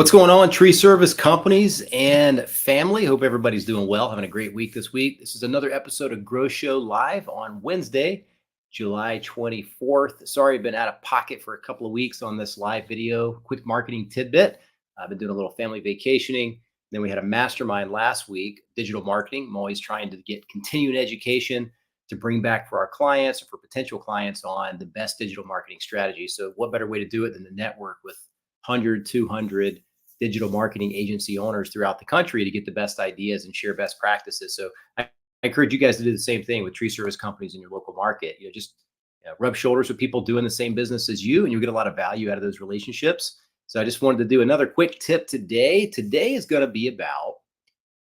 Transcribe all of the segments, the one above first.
What's going on, tree service companies and family? Hope everybody's doing well, having a great week this week. This is another episode of Grow Show Live on Wednesday, July 24th. Sorry, I've been out of pocket for a couple of weeks on this live video. Quick marketing tidbit. I've been doing a little family vacationing. Then we had a mastermind last week, digital marketing. I'm always trying to get continued education to bring back for our clients or for potential clients on the best digital marketing strategy. So what better way to do it than to network with 100, 200 digital marketing agency owners throughout the country to get the best ideas and share best practices. So I encourage you guys to do the same thing with tree service companies in your local market. Just rub shoulders with people doing the same business as you, and you'll get a lot of value out of those relationships. So I just wanted to do another quick tip today. Today is going to be about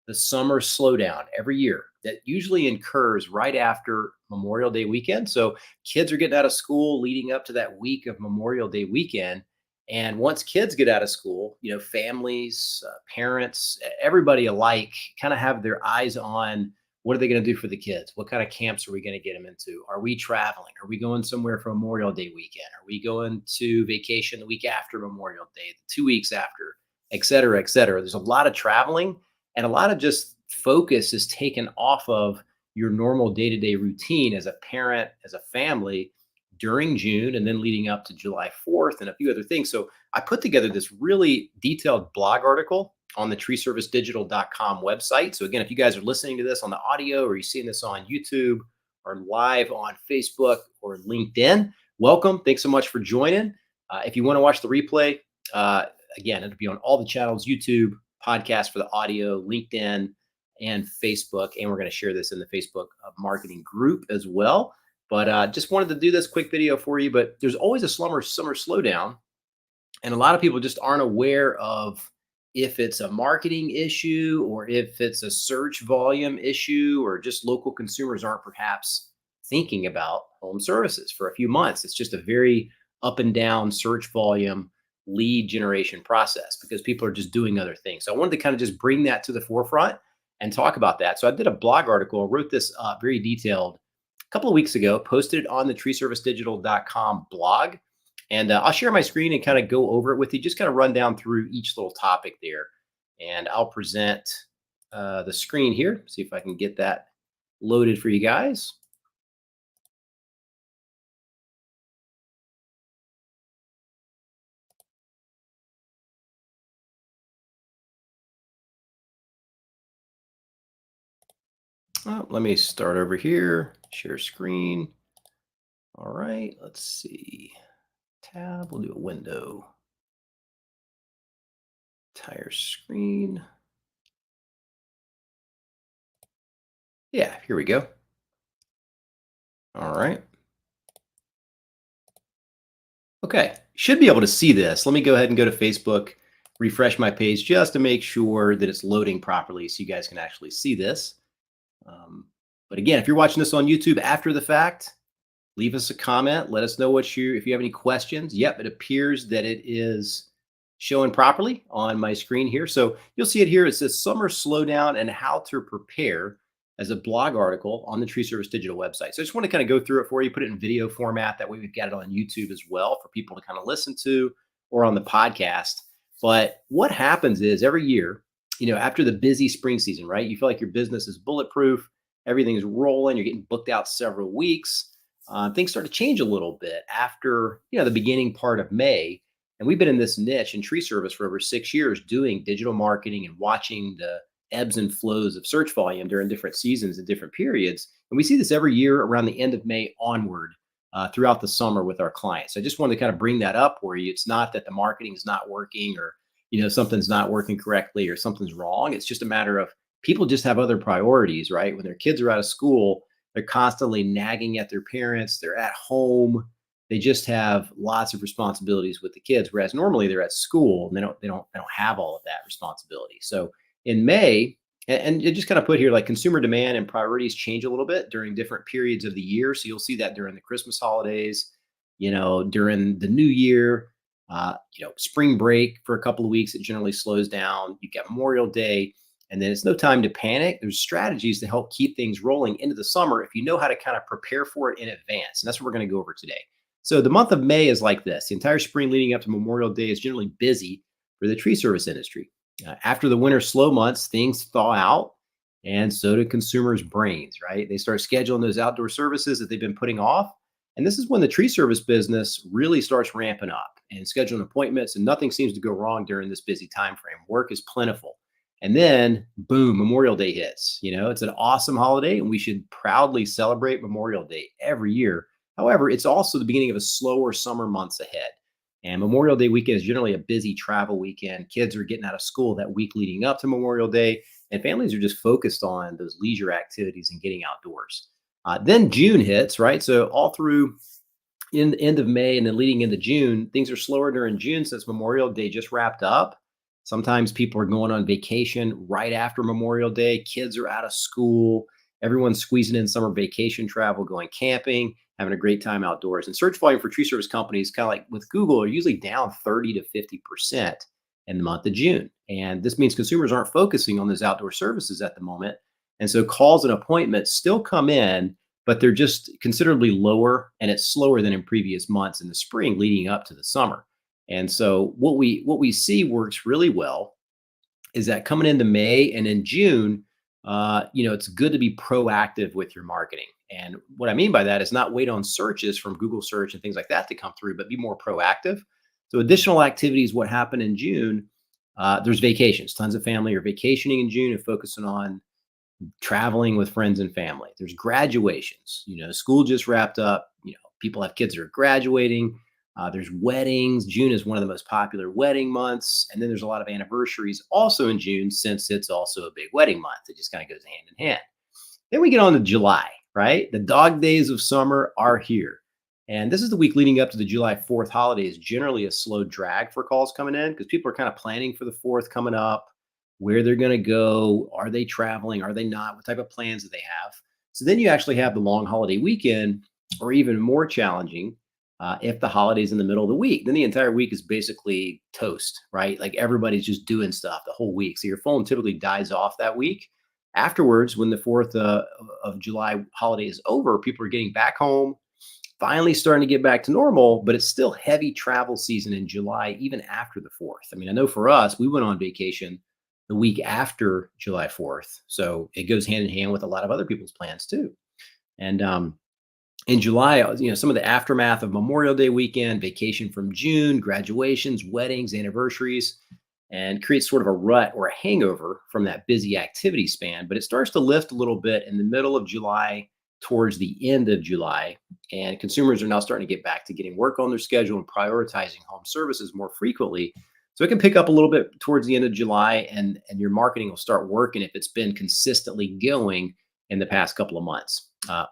the summer slowdown every year that usually incurs right after Memorial Day weekend. So kids are getting out of school leading up to that week of Memorial Day weekend. And once kids get out of school, families, parents, everybody alike kind of have their eyes on what are they going to do for the kids? What kind of camps are we going to get them into? Are we traveling? Are we going somewhere for Memorial Day weekend? Are we going to vacation the week after Memorial Day, 2 weeks after, et cetera, et cetera? There's a lot of traveling and a lot of just focus is taken off of your normal day-to-day routine as a parent, as a family, during June and then leading up to July 4th and a few other things. So I put together this really detailed blog article on the treeservicedigital.com website. So again, if you guys are listening to this on the audio or you're seeing this on YouTube or live on Facebook or LinkedIn, welcome. Thanks so much for joining. If you want to watch the replay, again, it'll be on all the channels, YouTube, podcast for the audio, LinkedIn, and Facebook. And we're going to share this in the Facebook marketing group as well. But just wanted to do this quick video for you. But there's always a summer slowdown. And a lot of people just aren't aware of if it's a marketing issue or if it's a search volume issue or just local consumers aren't perhaps thinking about home services for a few months. It's just a very up and down search volume lead generation process because people are just doing other things. So I wanted to kind of just bring that to the forefront and talk about that. So I did a blog article, wrote this very detailed a couple of weeks ago, posted it on the treeservicedigital.com blog. And I'll share my screen and kind of go over it with you, just kind of run down through each little topic there. And I'll present the screen here, see if I can get that loaded for you guys. Let me start over here, share screen. All right, let's see. Tab, we'll do a window. Entire screen. Yeah, here we go. All right. Okay, should be able to see this. Let me go ahead and go to Facebook, refresh my page just to make sure that it's loading properly so you guys can actually see this. But again, if you're watching this on YouTube after the fact, leave us a comment. Let us know if you have any questions. Yep, it appears that it is showing properly on my screen here. So you'll see it here. It says Summer Slowdown and How to Prepare as a blog article on the Tree Service Digital website. So I just want to kind of go through it for you, put it in video format. That way we've got it on YouTube as well for people to kind of listen to or on the podcast. But what happens is every year, after the busy spring season, right? You feel like your business is bulletproof. Everything's rolling. You're getting booked out several weeks. Things start to change a little bit after, the beginning part of May. And we've been in this niche in tree service for over 6 years doing digital marketing and watching the ebbs and flows of search volume during different seasons and different periods. And we see this every year around the end of May onward throughout the summer with our clients. So I just wanted to kind of bring that up where it's not that the marketing is not working or, something's not working correctly or something's wrong. It's just a matter of people just have other priorities, right? When their kids are out of school, they're constantly nagging at their parents. They're at home. They just have lots of responsibilities with the kids. Whereas normally they're at school and they don't have all of that responsibility. So in May, and you just kind of put here like consumer demand and priorities change a little bit during different periods of the year. So you'll see that during the Christmas holidays, during the New Year, spring break for a couple of weeks, it generally slows down. You've got Memorial Day. And then it's no time to panic. There's strategies to help keep things rolling into the summer if you know how to kind of prepare for it in advance. And that's what we're going to go over today. So the month of May is like this. The entire spring leading up to Memorial Day is generally busy for the tree service industry. After the winter slow months, things thaw out, and so do consumers' brains, right? They start scheduling those outdoor services that they've been putting off. And this is when the tree service business really starts ramping up and scheduling appointments, and nothing seems to go wrong during this busy time frame. Work is plentiful. And then, boom, Memorial Day hits. It's an awesome holiday, and we should proudly celebrate Memorial Day every year. However, it's also the beginning of a slower summer months ahead. And Memorial Day weekend is generally a busy travel weekend. Kids are getting out of school that week leading up to Memorial Day, and families are just focused on those leisure activities and getting outdoors. Then June hits, right? So all through in the end of May and then leading into June, things are slower during June since Memorial Day just wrapped up. Sometimes people are going on vacation right after Memorial Day. Kids are out of school. Everyone's squeezing in summer vacation travel, going camping, having a great time outdoors. And search volume for tree service companies, kind of like with Google, are usually down 30 to 50% in the month of June. And this means consumers aren't focusing on those outdoor services at the moment. And so calls and appointments still come in, but they're just considerably lower, and it's slower than in previous months in the spring leading up to the summer. And so what we see works really well is that coming into May and in June, it's good to be proactive with your marketing. And what I mean by that is not wait on searches from Google search and things like that to come through, but be more proactive. So additional activities, what happened in June, there's vacations. Tons of family are vacationing in June and focusing on traveling with friends and family. There's graduations. School just wrapped up. People have kids that are graduating. There's weddings. June is one of the most popular wedding months. And then there's a lot of anniversaries also in June, since it's also a big wedding month. It just kind of goes hand in hand. Then we get on to July, right? The dog days of summer are here. And this is the week leading up to the July 4th holiday. Is generally a slow drag for calls coming in because people are kind of planning for the 4th coming up, where they're going to go. Are they traveling? Are they not? What type of plans do they have? So then you actually have the long holiday weekend, or even more challenging, if the holiday's in the middle of the week. Then the entire week is basically toast, right? Like everybody's just doing stuff the whole week. So your phone typically dies off that week. Afterwards, when the 4th of July holiday is over, people are getting back home, finally starting to get back to normal, but it's still heavy travel season in July, even after the 4th. I mean, I know for us, we went on vacation the week after July 4th. So it goes hand in hand with a lot of other people's plans too. And in July, some of the aftermath of Memorial Day weekend, vacation from June, graduations, weddings, anniversaries, and creates sort of a rut or a hangover from that busy activity span. But it starts to lift a little bit in the middle of July towards the end of July. And consumers are now starting to get back to getting work on their schedule and prioritizing home services more frequently. So it can pick up a little bit towards the end of July, and your marketing will start working if it's been consistently going in the past couple of months.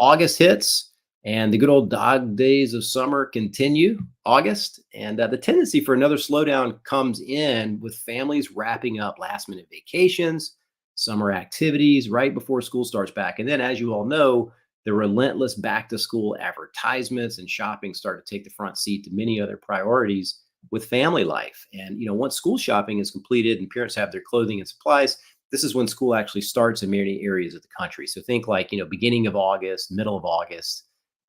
August hits, and the good old dog days of summer continue. August, and the tendency for another slowdown comes in with families wrapping up last minute vacations, summer activities right before school starts back. And then, as you all know, the relentless back to school advertisements and shopping start to take the front seat to many other priorities with family life. And once school shopping is completed and parents have their clothing and supplies, this is when school actually starts in many areas of the country. So think like beginning of August, middle of August,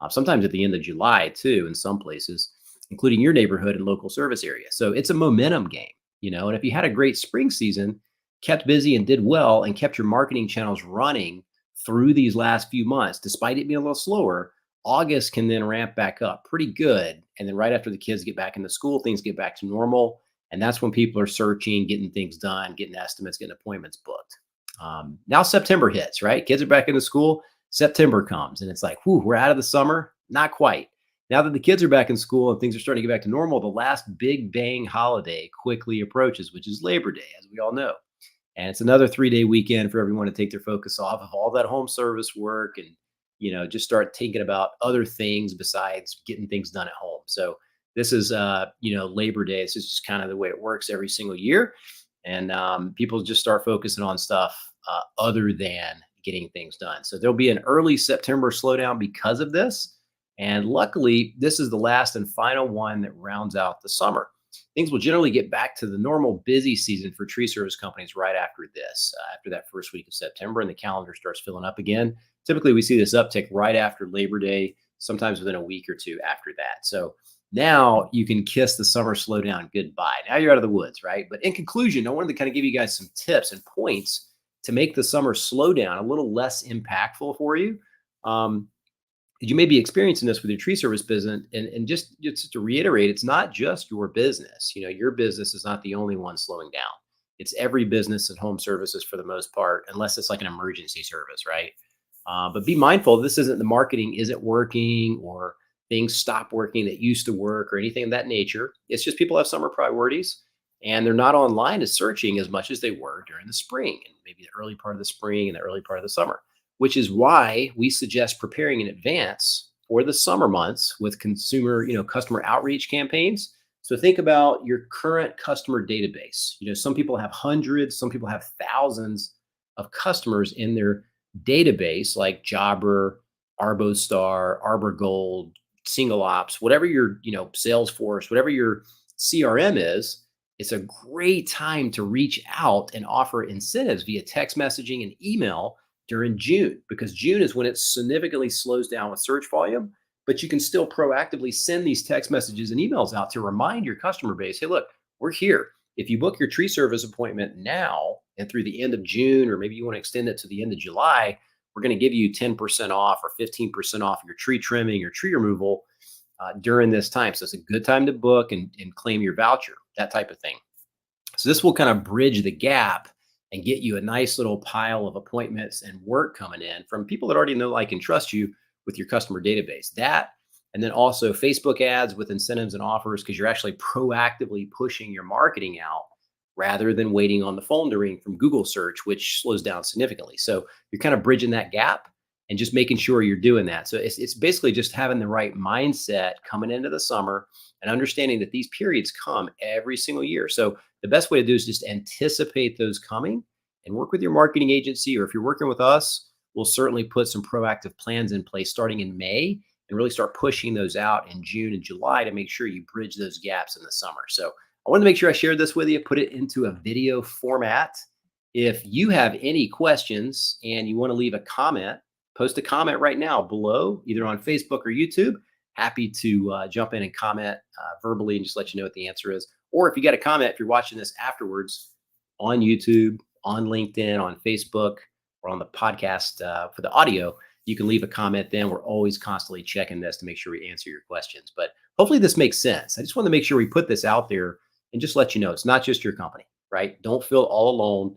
sometimes at the end of July too, in some places, including your neighborhood and local service area. So it's a momentum game. And if you had a great spring season, kept busy and did well, and kept your marketing channels running through these last few months, despite it being a little slower, August can then ramp back up pretty good. And then right after the kids get back into school, things get back to normal. And that's when people are searching, getting things done, getting estimates, getting appointments booked. Now September hits, right? Kids are back into school. September comes, and it's like, whew, we're out of the summer. Not quite. Now that the kids are back in school and things are starting to get back to normal, the last big bang holiday quickly approaches, which is Labor Day, as we all know. And it's another 3-day weekend for everyone to take their focus off of all that home service work and, just start thinking about other things besides getting things done at home. So this is, Labor Day. This is just kind of the way it works every single year. And people just start focusing on stuff other than getting things done. So there'll be an early September slowdown because of this. And luckily, this is the last and final one that rounds out the summer. Things will generally get back to the normal busy season for tree service companies right after this, after that first week of September, and the calendar starts filling up again. Typically, we see this uptick right after Labor Day, sometimes within a week or two after that. So Now you can kiss the summer slowdown goodbye. Now you're out of the woods, right? But in conclusion, I wanted to kind of give you guys some tips and points to make the summer slowdown a little less impactful for you. Um, you may be experiencing this with your tree service business, and just to reiterate, it's not just your business. Your business is not the only one slowing down. It's every business and home services for the most part, unless it's like an emergency service, right? But be mindful, this isn't the marketing isn't working or things stop working that used to work or anything of that nature. It's just people have summer priorities and they're not online as searching as much as they were during the spring and maybe the early part of the spring and the early part of the summer, which is why we suggest preparing in advance for the summer months with customer outreach campaigns. So think about your current customer database. Some people have hundreds, some people have thousands of customers in their database, like Jobber, Arbostar, Arbor Gold, Single Ops, whatever your, Salesforce, whatever your CRM is. It's a great time to reach out and offer incentives via text messaging and email during June, because June is when it significantly slows down with search volume. But you can still proactively send these text messages and emails out to remind your customer base, hey, look, we're here. If you book your tree service appointment now and through the end of June, or maybe you want to extend it to the end of July, we're going to give you 10% off or 15% off your tree trimming or tree removal during this time. So it's a good time to book and claim your voucher, that type of thing. So this will kind of bridge the gap and get you a nice little pile of appointments and work coming in from people that already know, like, and trust you with your customer database. That, and then also Facebook ads with incentives and offers, because you're actually proactively pushing your marketing out rather than waiting on the phone to ring from Google search, which slows down significantly. So you're kind of bridging that gap and just making sure you're doing that. So it's basically just having the right mindset coming into the summer and understanding that these periods come every single year. So the best way to do is just anticipate those coming and work with your marketing agency, or if you're working with us, we'll certainly put some proactive plans in place starting in May and really start pushing those out in June and July to make sure you bridge those gaps in the summer. So I wanted to make sure I shared this with you, put it into a video format. If you have any questions and you want to leave a comment, post a comment right now below, either on Facebook or YouTube. Happy to jump in and comment verbally and just let you know what the answer is. Or if you got a comment, if you're watching this afterwards on YouTube, on LinkedIn, on Facebook, or on the podcast for the audio, you can leave a comment then. We're always constantly checking this to make sure we answer your questions. But hopefully this makes sense. I just want to make sure we put this out there and just let you know it's not just your company, right? Don't feel all alone.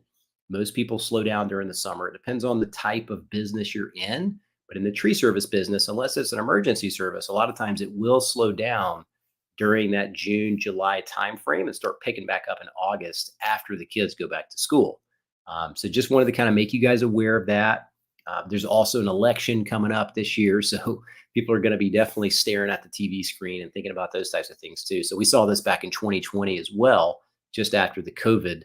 Most people slow down during the summer. It depends on the type of business you're in. But in the tree service business, unless it's an emergency service, a lot of times it will slow down during that June, July timeframe and start picking back up in August after the kids go back to school. So just wanted to kind of make you guys aware of that. There's also an election coming up this year. So people are going to be definitely staring at the TV screen and thinking about those types of things too. So we saw this back in 2020 as well, just after the COVID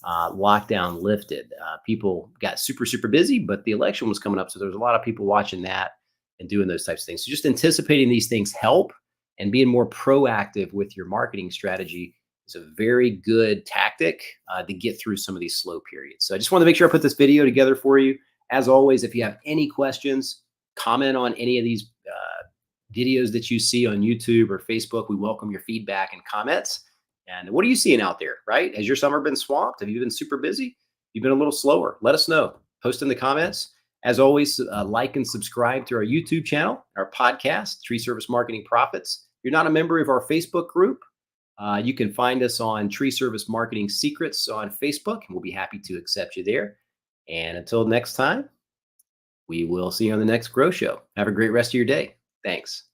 lockdown lifted. People got super, super busy, but the election was coming up. So there was a lot of people watching that and doing those types of things. So just anticipating these things help, and being more proactive with your marketing strategy is a very good tactic to get through some of these slow periods. So I just want to make sure I put this video together for you. As always, if you have any questions, comment on any of these videos that you see on YouTube or Facebook. We welcome your feedback and comments. And what are you seeing out there, right? Has your summer been swamped? Have you been super busy? You've been a little slower? Let us know. Post in the comments. As always, like and subscribe to our YouTube channel, our podcast, Tree Service Marketing Profits. If you're not a member of our Facebook group, you can find us on Tree Service Marketing Secrets on Facebook, and we'll be happy to accept you there. And until next time, we will see you on the next Grow Show. Have a great rest of your day. Thanks.